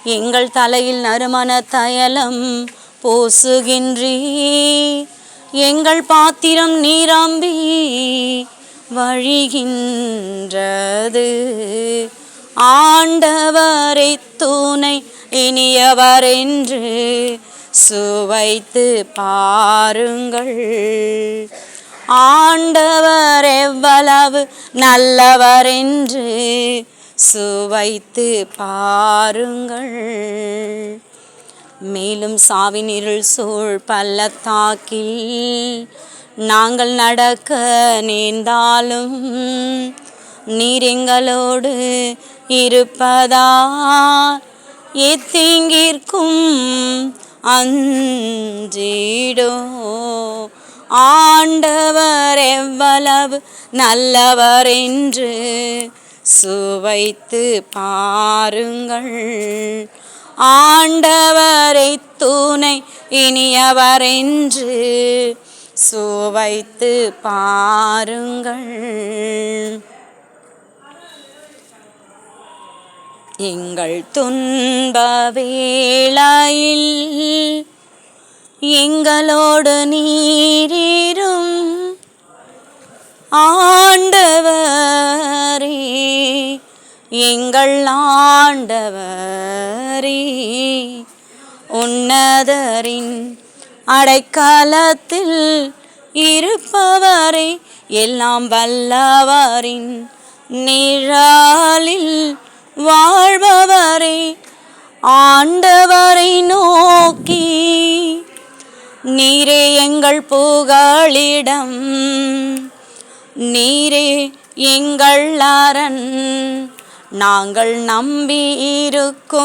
எங்கள் தலையில் நறுமண தைலம் பூசுகின்றீ, எங்கள் பாத்திரம் நீரம்பி வழிகின்றது. ஆண்டவரை துணை இனியவர் என்று சுவைத்து பாருங்கள். ஆண்டவர் எவ்வளவு நல்லவர் என்று சுவைத்து பாருங்கள். மேலும் சாவின் இருள் சூழ் பள்ளத்தாக்கில் நாங்கள் நடக்க நேர்ந்தாலும் நீர் எங்களோடு இருப்பதா எத்தீங்கிற்கும் அஞ்சிடோ. ஆண்டவர் எவ்வளவு நல்லவர் என்று சுவைத்து பாருங்கள். ஆண்டவரை துணை இனியவர் என்று சுவைத்து பாருங்கள். எங்கள் துன்ப வேளையில் எங்களோடு நீரிரும் ஆண்டவரே, எங்கள் ஆண்டவரே. உன்னதரின் அடைக்கலத்தில் இருப்பவரே, எல்லாம் வல்லவரின் நிழலில் வாழ்பவரே. ஆண்டவரை நோக்கி நீரே எங்கள் புகழிடம், நீரே எங்கள் அரண், நாங்கள் நம்பி இருக்கும்